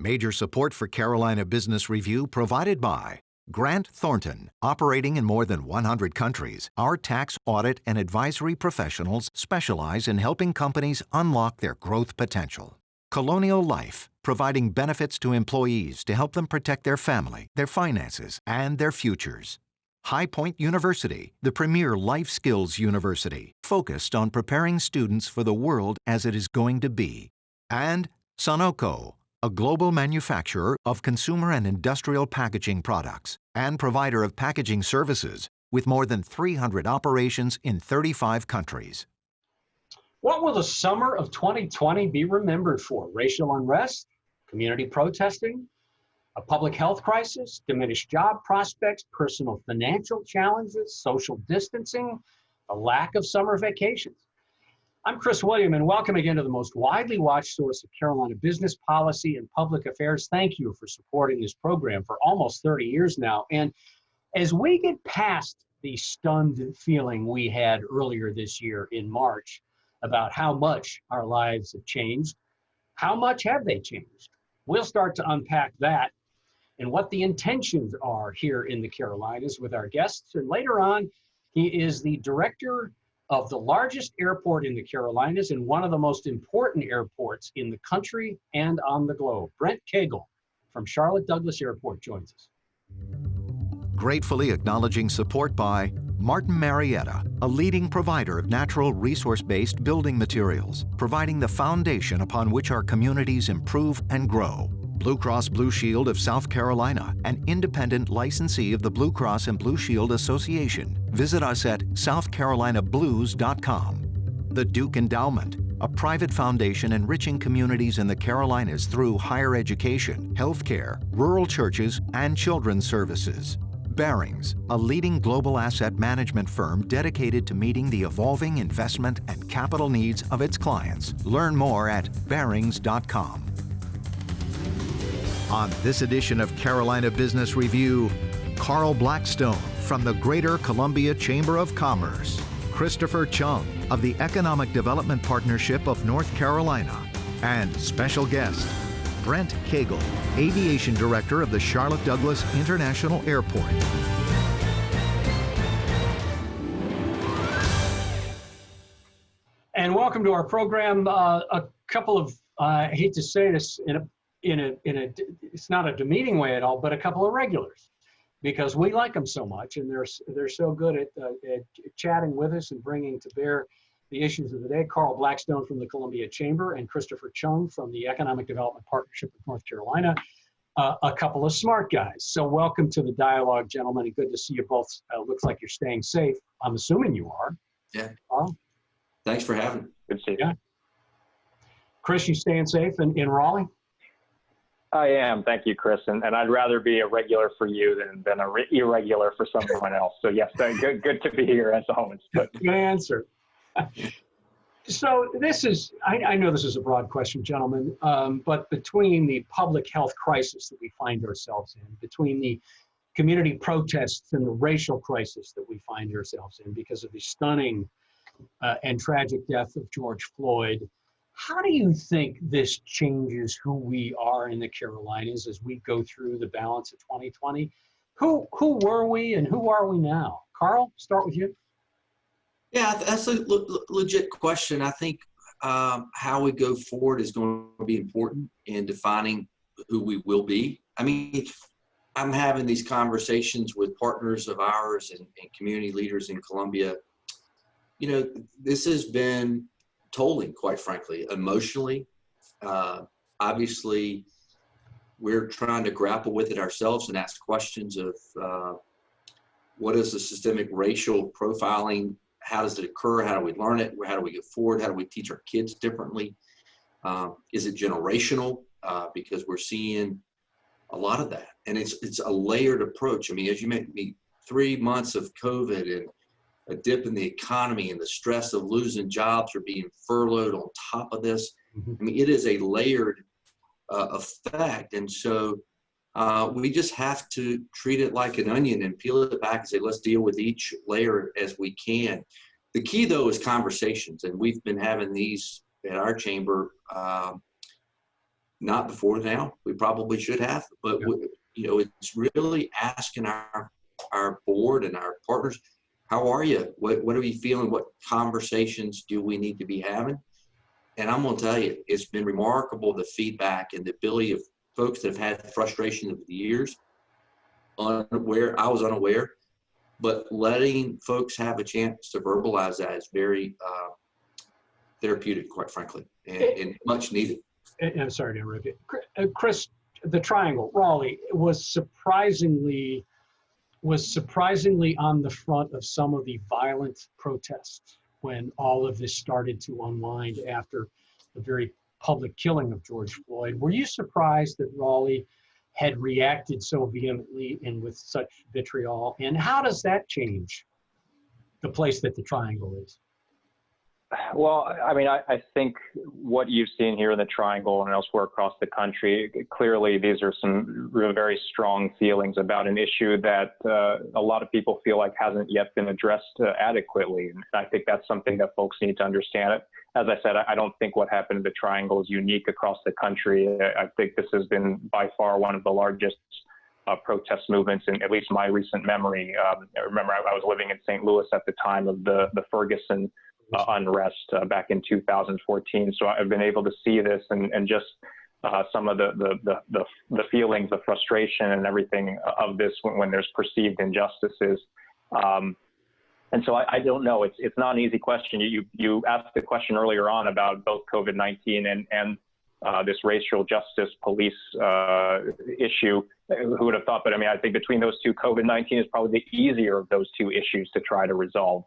Major support for Carolina Business Review provided by Grant Thornton. Operating in more than 100 countries, our tax, audit, and advisory professionals specialize in helping companies unlock their growth potential. Colonial Life, providing benefits to employees to help them protect their family, their finances, and their futures. High Point University, the premier life skills university, focused on preparing students for the world as it is going to be. And Sonoco, a global manufacturer of consumer and industrial packaging products and provider of packaging services with more than 300 operations in 35 countries. What will the summer of 2020 be remembered for? Racial unrest, community protesting, a public health crisis, diminished job prospects, personal financial challenges, social distancing, a lack of summer vacations. I'm Chris William, and welcome again to the most widely watched source of Carolina business policy and public affairs. Thank you for supporting this program for almost 30 years now. And as we get past the stunned feeling we had earlier this year in March about how much our lives have changed, how much have they changed? We'll start to unpack that and what the intentions are here in the Carolinas with our guests. And later on, he is the director of the largest airport in the Carolinas and one of the most important airports in the country and on the globe. Brent Cagle from Charlotte Douglas Airport joins us. Gratefully acknowledging support by Martin Marietta, a leading provider of natural resource-based building materials, providing the foundation upon which our communities improve and grow. Blue Cross Blue Shield of South Carolina, an independent licensee of the Blue Cross and Blue Shield Association. Visit us at southcarolinablues.com. The Duke Endowment, a private foundation enriching communities in the Carolinas through higher education, healthcare, rural churches, and children's services. Barings, a leading global asset management firm dedicated to meeting the evolving investment and capital needs of its clients. Learn more at barings.com. On this edition of Carolina Business Review, Carl Blackstone from the Greater Columbia Chamber of Commerce, Christopher Chung of the Economic Development Partnership of North Carolina, and special guest, Brent Cagle, Aviation Director of the Charlotte Douglas International Airport. And welcome to our program. A couple of, I hate to say this it's not a demeaning way at all, but a couple of regulars, because we like them so much and they're so good at chatting with us and bringing to bear the issues of the day. Carl Blackstone from the Columbia Chamber and Christopher Chung from the Economic Development Partnership of North Carolina, a couple of smart guys. So welcome to the dialogue, gentlemen, and good to see you both. Looks like you're staying safe. I'm assuming you are. Yeah. Carl? Thanks for having me. Good to see you. Yeah. Chris, you staying safe in Raleigh? I am. Thank you, Chris. And I'd rather be a regular for you than an irregular for someone else. So yes, good to be here as always. But. Good answer. So this is, I know this is a broad question, gentlemen, but between the public health crisis that we find ourselves in, between the community protests and the racial crisis that we find ourselves in because of the stunning and tragic death of George Floyd, how do you think this changes who we are in the Carolinas as we go through the balance of 2020? Who were we and who are we now? Carl, start with you. Yeah, that's a legit question. I think how we go forward is going to be important in defining who we will be. I mean, I'm having these conversations with partners of ours and community leaders in Columbia. You know, this has been tolling, quite frankly, emotionally. Obviously, we're trying to grapple with it ourselves and ask questions of what is the systemic racial profiling? How does it occur? How do we learn it? How do we get forward? How do we teach our kids differently? Is it generational? Because we're seeing a lot of that. And it's a layered approach. I mean, as you mentioned, 3 months of COVID and a dip in the economy and the stress of losing jobs or being furloughed on top of this. I mean, it is a layered effect. And so we just have to treat it like an onion and peel it back and say, let's deal with each layer as we can. The key, though, is conversations. And we've been having these at our chamber not before now. We probably should have, but it's really asking our board and our partners, how are you? What are you feeling? What conversations do we need to be having? And I'm going to tell you, it's been remarkable, the feedback and the ability of folks that have had frustration over the years. I was unaware, but letting folks have a chance to verbalize that is very therapeutic, quite frankly, and much needed. And I'm sorry to interrupt you. Chris, the Triangle, Raleigh, was surprisingly on the front of some of the violent protests when all of this started to unwind after the very public killing of George Floyd. Were you surprised that Raleigh had reacted so vehemently and with such vitriol? And how does that change the place that the Triangle is? Well, I mean, I think what you've seen here in the Triangle and elsewhere across the country, clearly these are some very strong feelings about an issue that a lot of people feel like hasn't yet been addressed adequately. And I think that's something that folks need to understand. As I said, I don't think what happened in the Triangle is unique across the country. I think this has been by far one of the largest protest movements in at least my recent memory. I remember I was living in St. Louis at the time of the Ferguson unrest back in 2014. So I've been able to see this and just some of the feelings, the frustration and everything of this when there's perceived injustices. And so I don't know. It's not an easy question. You asked the question earlier on about both COVID-19 and this racial justice police issue. Who would have thought? But I mean, I think between those two, COVID-19 is probably the easier of those two issues to try to resolve.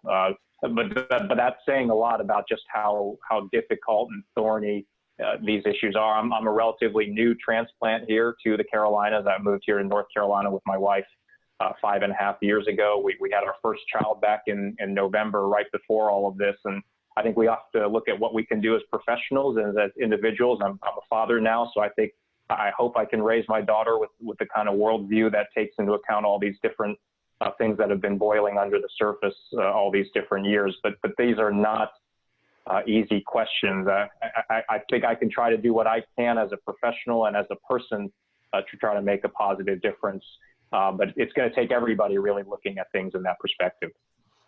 But that's saying a lot about just how difficult and thorny these issues are. I'm a relatively new transplant here to the Carolinas. I moved here in North Carolina with my wife 5.5 years ago. We had our first child back in November, right before all of this. And I think we have to look at what we can do as professionals and as individuals. I'm a father now, so I hope I can raise my daughter with the kind of worldview that takes into account all these different things that have been boiling under the surface all these different years. But these are not easy questions. I think I can try to do what I can as a professional and as a person to try to make a positive difference. But it's going to take everybody really looking at things in that perspective.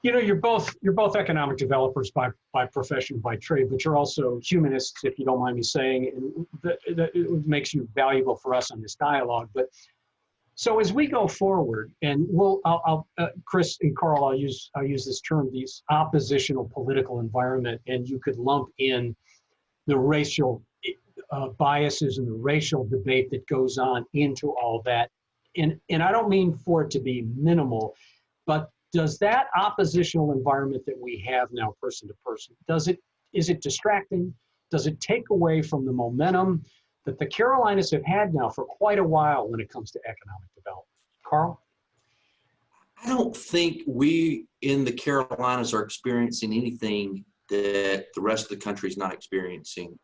You know, you're both economic developers by profession, by trade, but you're also humanists, if you don't mind me saying, and that it makes you valuable for us on this dialogue. But so as we go forward, and I'll Chris and Carl, I'll use this term, these oppositional political environment, and you could lump in the racial biases and the racial debate that goes on into all that. And I don't mean for it to be minimal, but does that oppositional environment that we have now, person to person, is it distracting? Does it take away from the momentum that the Carolinas have had now for quite a while when it comes to economic development? Carl? I don't think we in the Carolinas are experiencing anything that the rest of the country is not experiencing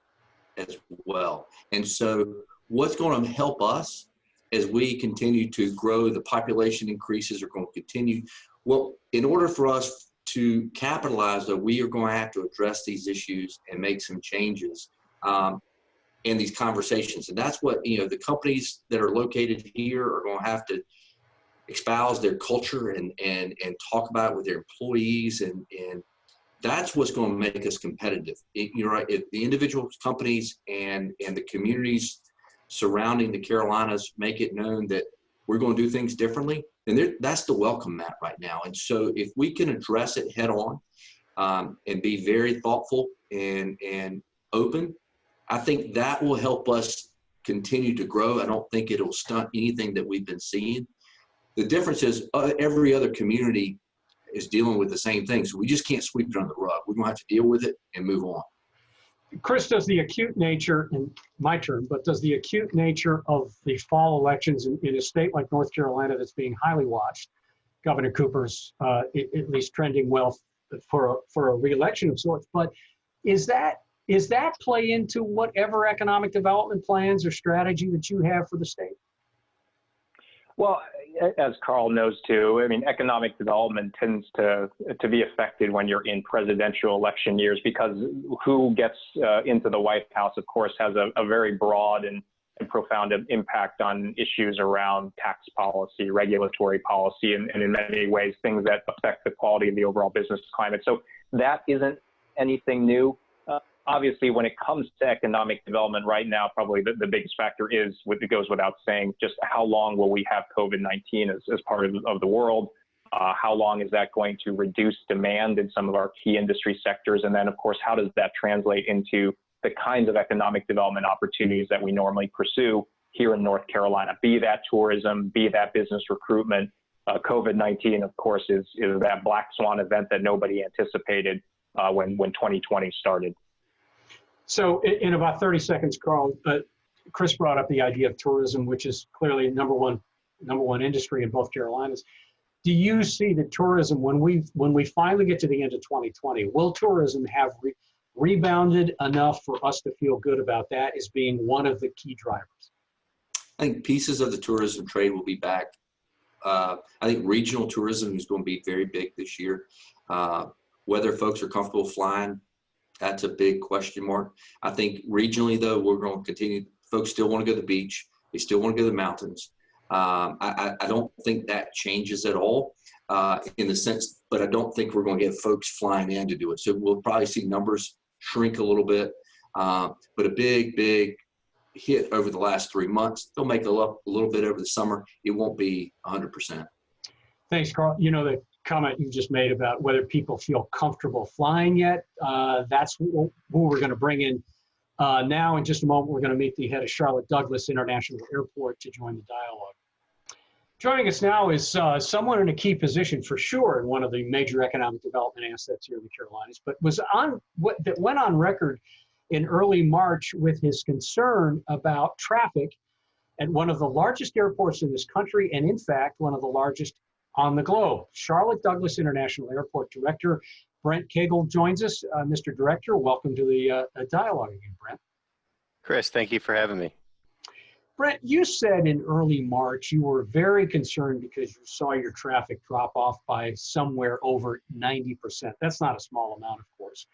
as well. And so what's going to help us as we continue to grow, the population increases are going to continue. Well, in order for us to capitalize, though, we are going to have to address these issues and make some changes in these conversations. And that's what, the companies that are located here are going to have to espouse their culture and talk about it with their employees. And that's what's going to make us competitive. You're right. If the individual companies and the communities surrounding the Carolinas make it known that we're going to do things differently, and that's the welcome mat right now. And so if we can address it head on and be very thoughtful and open, I think that will help us continue to grow. I don't think it'll stunt anything that we've been seeing. The difference is every other community is dealing with the same thing. So we just can't sweep it under the rug. We're going to have to deal with it and move on. Chris, does the acute nature, in my term, but does the acute nature of the fall elections in a state like North Carolina that's being highly watched, Governor Cooper's at least trending well for a re-election of sorts, but is that play into whatever economic development plans or strategy that you have for the state? Well, as Carl knows too, I mean, economic development tends to be affected when you're in presidential election years, because who gets into the White House, of course, has a very broad and profound impact on issues around tax policy, regulatory policy, and in many ways, things that affect the quality of the overall business climate. So that isn't anything new. Obviously, when it comes to economic development right now, probably the biggest factor is, it goes without saying, just how long will we have COVID-19 as part of the world? How long is that going to reduce demand in some of our key industry sectors? And then, of course, how does that translate into the kinds of economic development opportunities that we normally pursue here in North Carolina, be that tourism, be that business recruitment? COVID-19, of course, is that black swan event that nobody anticipated when 2020 started. So in about 30 seconds, Carl, Chris brought up the idea of tourism, which is clearly number one industry in both Carolinas. Do you see that tourism, when we finally get to the end of 2020, will tourism have rebounded enough for us to feel good about that as being one of the key drivers? I think pieces of the tourism trade will be back. I think regional tourism is going to be very big this year. Whether folks are comfortable flying, that's a big question mark. I think regionally, though, we're going to continue. Folks still want to go to the beach. They still want to go to the mountains. I don't think that changes at all in the sense, but I don't think we're going to get folks flying in to do it. So we'll probably see numbers shrink a little bit, but a big hit over the last 3 months. They'll make it up a little bit over the summer. It won't be 100%. Thanks, Carl. You know, the comment you just made about whether people feel comfortable flying yet, that's who we're going to bring in now. In just a moment, we're going to meet the head of Charlotte Douglas International Airport to join the dialogue. Joining us now is someone in a key position for sure in one of the major economic development assets here in the Carolinas, but went on record in early March with his concern about traffic at one of the largest airports in this country, and in fact, one of the largest on the globe. Charlotte Douglas International Airport Director Brent Cagle joins us. Mr. Director, welcome to the dialogue again, Brent. Chris, thank you for having me. Brent, you said in early March you were very concerned because you saw your traffic drop off by somewhere over 90%. That's not a small amount, of course.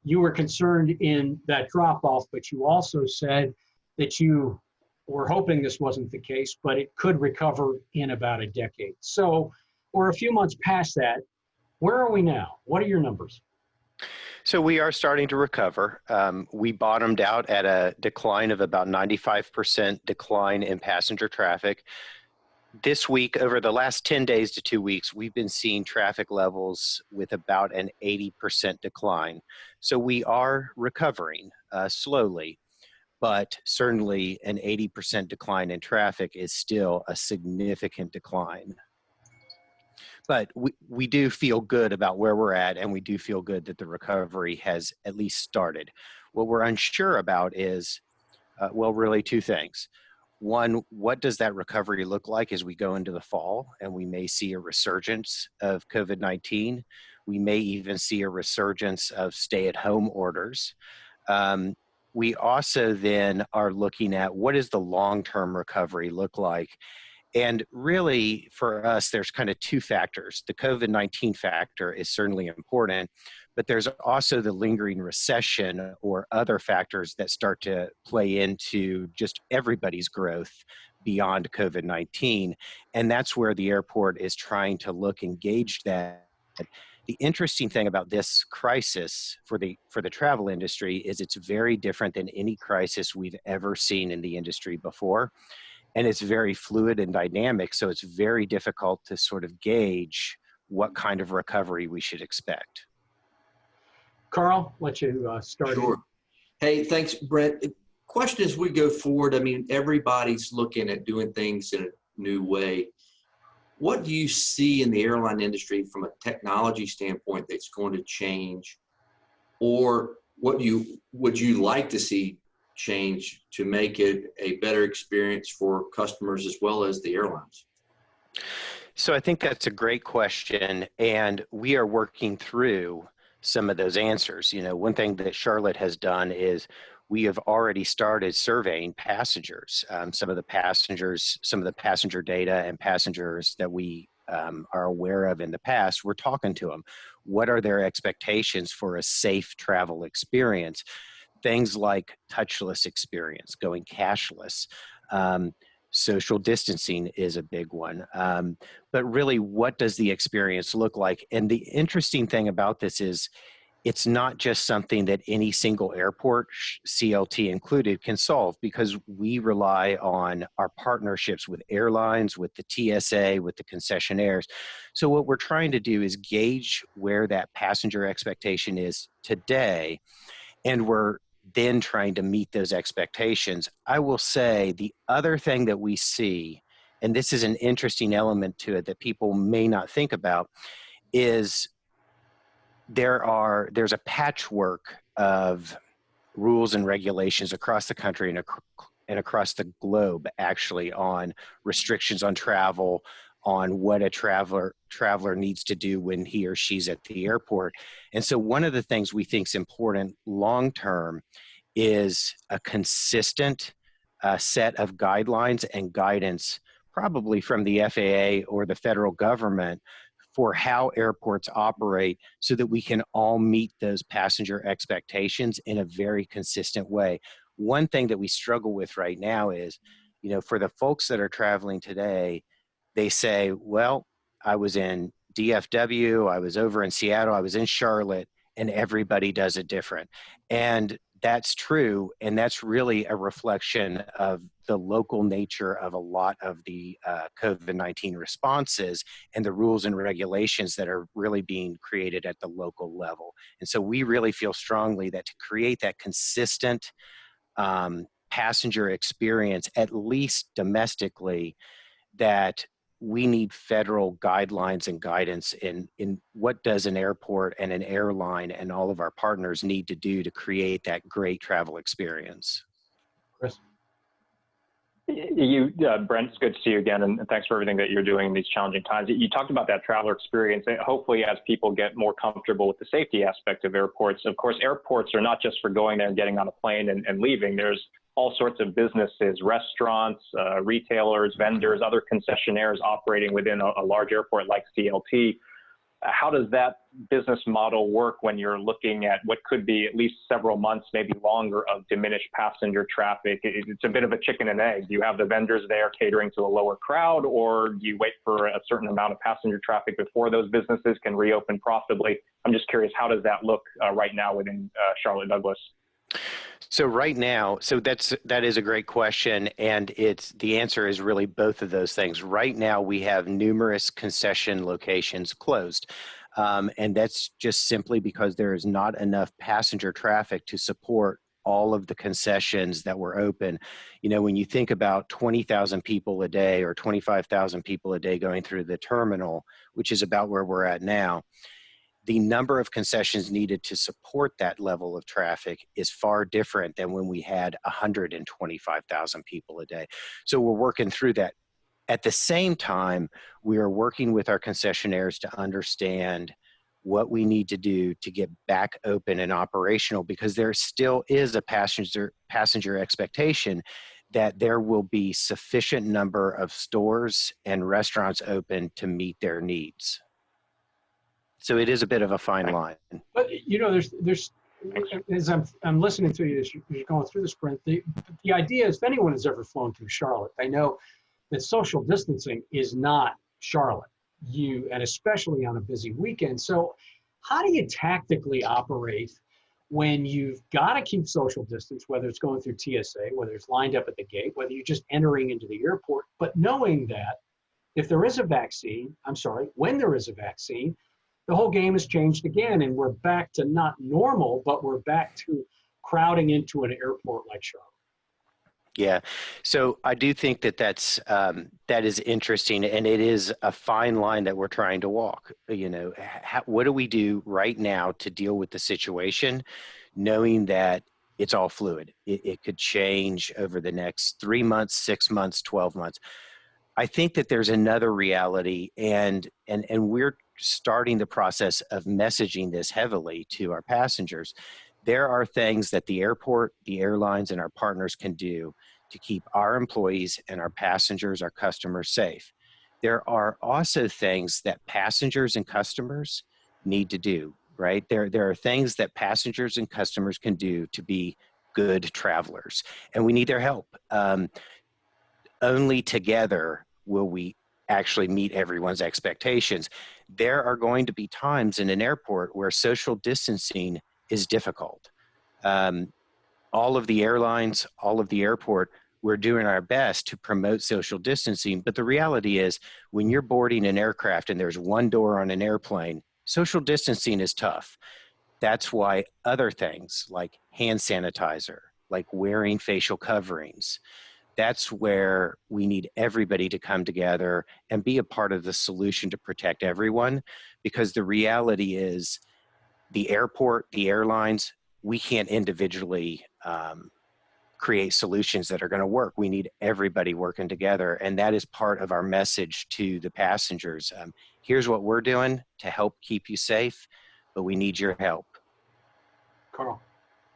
You were concerned in that drop off, but you also said that you were hoping this wasn't the case, but it could recover in about a decade. So we're a few months past that. Where are we now? What are your numbers? So we are starting to recover. We bottomed out at a decline of about 95% decline in passenger traffic. This week, over the last 10 days to 2 weeks, we've been seeing traffic levels with about an 80% decline. So we are recovering slowly, but certainly an 80% decline in traffic is still a significant decline. But we do feel good about where we're at, and we do feel good that the recovery has at least started. What we're unsure about is, well, really two things. One, what does that recovery look like as we go into the fall, and we may see a resurgence of COVID-19. We may even see a resurgence of stay-at-home orders. We also then are looking at what does the long-term recovery look like. And really, for us, there's kind of two factors. The COVID-19 factor is certainly important, but there's also the lingering recession or other factors that start to play into just everybody's growth beyond COVID-19. And that's where the airport is trying to look and gauge that. The interesting thing about this crisis for the travel industry is it's very different than any crisis we've ever seen in the industry before. And it's very fluid and dynamic, so it's very difficult to sort of gauge what kind of recovery we should expect. Carl, let you start. Sure. Hey, thanks, Brent. Question as we go forward, I mean, everybody's looking at doing things in a new way. What do you see in the airline industry from a technology standpoint that's going to change? Or what would you like to see change to make it a better experience for customers as well as the airlines? So I think that's a great question, and we are working through some of those answers. You know, one thing that Charlotte has done is we have already started surveying passengers. Some of the passenger data and passengers that we are aware of in the past, we're talking to them. What are their expectations for a safe travel experience? Things like touchless experience, going cashless. Social distancing is a big one. But really, what does the experience look like? And the interesting thing about this is it's not just something that any single airport, CLT included, can solve, because we rely on our partnerships with airlines, with the TSA, with the concessionaires. So what we're trying to do is gauge where that passenger expectation is today, and we're then trying to meet those expectations. I will say the other thing that we see, and this is an interesting element to it that people may not think about, is there's a patchwork of rules and regulations across the country and across the globe, actually, on restrictions on travel, on what a traveler needs to do when he or she's at the airport. And so one of the things we think is important long term is a consistent set of guidelines and guidance, probably from the FAA or the federal government, for how airports operate, so that we can all meet those passenger expectations in a very consistent way. One thing that we struggle with right now is, for the folks that are traveling today, they say, well, I was in DFW, I was over in Seattle, I was in Charlotte, and everybody does it different. And that's true, and that's really a reflection of the local nature of a lot of the COVID-19 responses and the rules and regulations that are really being created at the local level. And so we really feel strongly that to create that consistent passenger experience, at least domestically, that we need federal guidelines and guidance in what does an airport and an airline and all of our partners need to do to create that great travel experience. Chris? Brent, it's good to see you again, and thanks for everything that you're doing in these challenging times. You talked about that traveler experience. Hopefully, as people get more comfortable with the safety aspect of airports, of course, airports are not just for going there and getting on a plane and leaving. There's all sorts of businesses, restaurants, retailers, vendors, other concessionaires operating within a large airport like CLT. How does that business model work when you're looking at what could be at least several months, maybe longer, of diminished passenger traffic? It's a bit of a chicken and egg. Do you have the vendors there catering to a lower crowd, or do you wait for a certain amount of passenger traffic before those businesses can reopen profitably? I'm just curious, how does that look right now within Charlotte Douglas? So right now, that is a great question, and the answer is really both of those things. Right now, we have numerous concession locations closed, and that's just simply because there is not enough passenger traffic to support all of the concessions that were open. When you think about 20,000 people a day or 25,000 people a day going through the terminal, which is about where we're at now, the number of concessions needed to support that level of traffic is far different than when we had 125,000 people a day. So we're working through that. At the same time, we are working with our concessionaires to understand what we need to do to get back open and operational, because there still is a passenger expectation that there will be sufficient number of stores and restaurants open to meet their needs. So it is a bit of a fine line. But there's as I'm listening to you as you're going through this, Brent, the idea is, if anyone has ever flown through Charlotte, they know that social distancing is not Charlotte, and especially on a busy weekend. So how do you tactically operate when you've got to keep social distance, whether it's going through TSA, whether it's lined up at the gate, whether you're just entering into the airport, but knowing that when there is a vaccine, the whole game has changed again, and we're back to not normal, but we're back to crowding into an airport like Charlotte. Yeah, so I do think that is interesting, and it is a fine line that we're trying to walk. What do we do right now to deal with the situation, knowing that it's all fluid? It could change over the next 3 months, 6 months, 12 months. I think that there's another reality, and we're starting the process of messaging this heavily to our passengers, There are things that the airport, the airlines, and our partners can do to keep our employees and our passengers, our customers safe. There are also things that passengers and customers need to do, right? There are things that passengers and customers can do to be good travelers, and we need their help. Only together will we actually meet everyone's expectations. There are going to be times in an airport where social distancing is difficult. All of the airlines, all of the airport, we're doing our best to promote social distancing. But the reality is, when you're boarding an aircraft and there's one door on an airplane, social distancing is tough. That's why other things like hand sanitizer, like wearing facial coverings, that's where we need everybody to come together and be a part of the solution to protect everyone. Because the reality is, the airport, the airlines, we can't individually create solutions that are going to work. We need everybody working together. And that is part of our message to the passengers. Here's what we're doing to help keep you safe, but we need your help. Carl.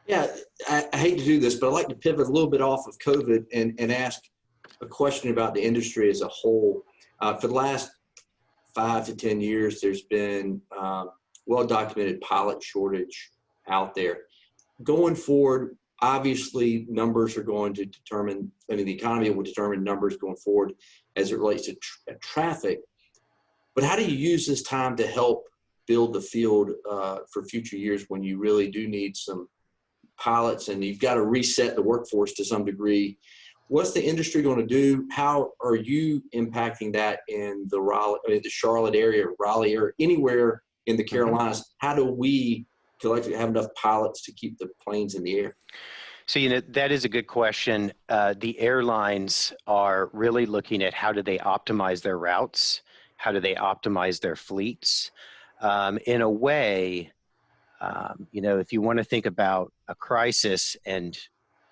Yeah, I hate to do this, but I'd like to pivot a little bit off of COVID and ask a question about the industry as a whole. For the last 5 to 10 years, there's been well-documented pilot shortage out there. Going forward, obviously, numbers are going to determine, the economy will determine numbers going forward as it relates to traffic. But how do you use this time to help build the field for future years when you really do need some pilots and you've got to reset the workforce to some degree? What's the industry going to do? How are you impacting that in the Charlotte area, Raleigh area, anywhere in the Carolinas? How do we collectively have enough pilots to keep the planes in the air? So, that is a good question. The airlines are really looking at how do they optimize their routes? How do they optimize their fleets? In a way, if you want to think about a crisis and,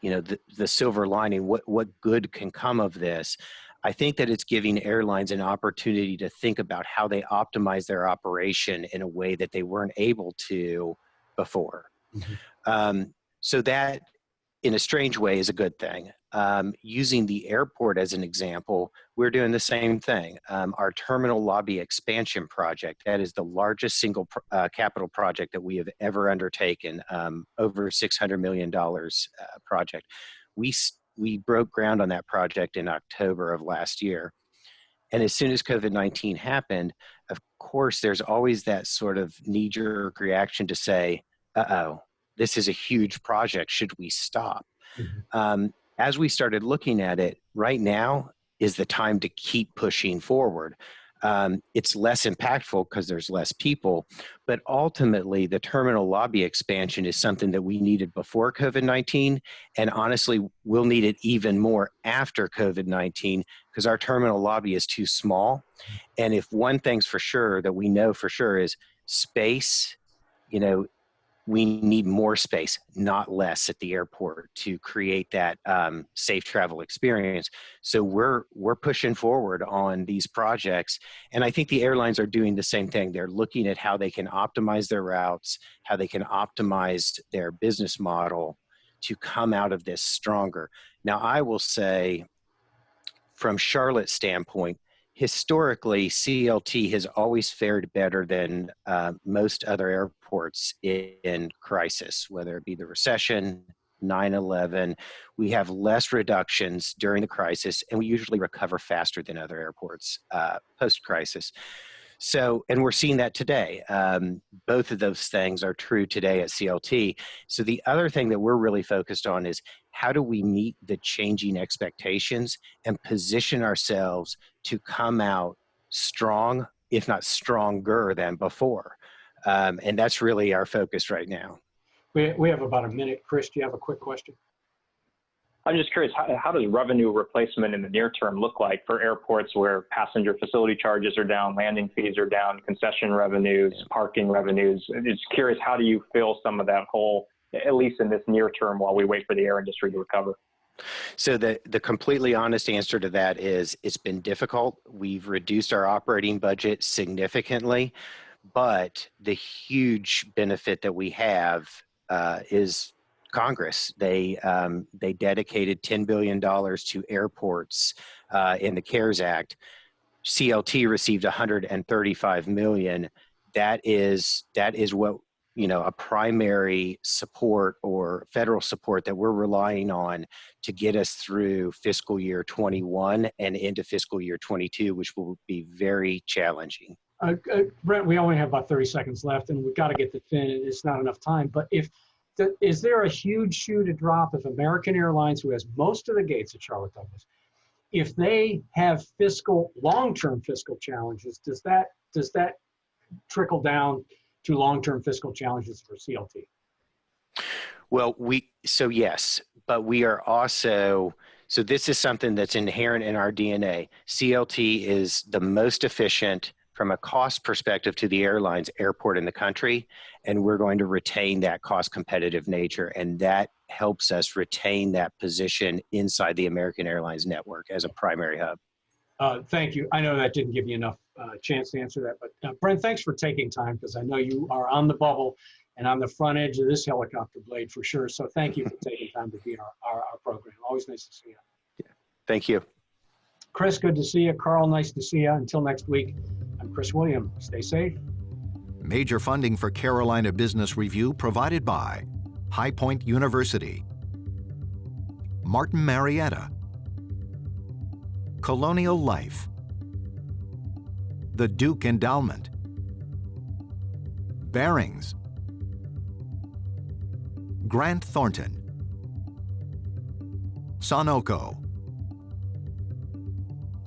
the silver lining, what good can come of this, I think that it's giving airlines an opportunity to think about how they optimize their operation in a way that they weren't able to before. So that, in a strange way, is a good thing. Using the airport as an example, we're doing the same thing. Our terminal lobby expansion project, that is the largest single capital project that we have ever undertaken, over $600 million project. We broke ground on that project in October of last year. And as soon as COVID-19 happened, of course, there's always that sort of knee-jerk reaction to say, uh-oh, this is a huge project. Should we stop? As we started looking at it, right now is the time to keep pushing forward. It's less impactful because there's less people, but ultimately the terminal lobby expansion is something that we needed before COVID-19, and honestly, we'll need it even more after COVID-19 because our terminal lobby is too small. And if one thing's for sure that we know for sure is space, we need more space, not less, at the airport to create that safe travel experience. So we're pushing forward on these projects. And I think the airlines are doing the same thing. They're looking at how they can optimize their routes, how they can optimize their business model to come out of this stronger. Now, I will say, from Charlotte's standpoint, historically, CLT has always fared better than most other airports in crisis, whether it be the recession, 9/11. We have less reductions during the crisis, and we usually recover faster than other airports post-crisis. So, and we're seeing that today. Both of those things are true today at CLT. So the other thing that we're really focused on is how do we meet the changing expectations and position ourselves to come out strong, if not stronger than before. And that's really our focus right now. We have about a minute. Chris, do you have a quick question? I'm just curious, how does revenue replacement in the near term look like for airports where passenger facility charges are down, landing fees are down, concession revenues, parking revenues? I'm just curious, how do you fill some of that hole, at least in this near term, while we wait for the air industry to recover? So the completely honest answer to that is it's been difficult. We've reduced our operating budget significantly, but the huge benefit that we have is Congress. They dedicated $10 billion to airports in the CARES Act. CLT received $135 million. That is what, a primary support or federal support that we're relying on to get us through fiscal year 21 and into fiscal year 22, which will be very challenging. Brent, we only have about 30 seconds left, and we've got to get to Finn. It's not enough time. But is there a huge shoe to drop if American Airlines, who has most of the gates at Charlotte Douglas, if they have long-term fiscal challenges, does that trickle down to long-term fiscal challenges for CLT? Well, yes, but we are also, so this is something that's inherent in our DNA. CLT is the most efficient from a cost perspective to the airlines airport in the country, and we're going to retain that cost competitive nature, and that helps us retain that position inside the American Airlines network as a primary hub. Thank you. I know that didn't give you enough chance to answer that, but Brent, thanks for taking time, because I know you are on the bubble and on the front edge of this helicopter blade for sure. So thank you for taking time to be in our program. Always nice to see you. Yeah. Thank you. Chris, good to see you. Carl, nice to see you. Until next week, I'm Chris William. Stay safe. Major funding for Carolina Business Review provided by High Point University, Martin Marietta, Colonial Life, the Duke Endowment, Barings, Grant Thornton, Sonoco,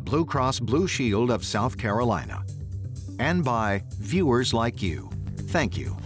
Blue Cross Blue Shield of South Carolina, and by viewers like you. Thank you.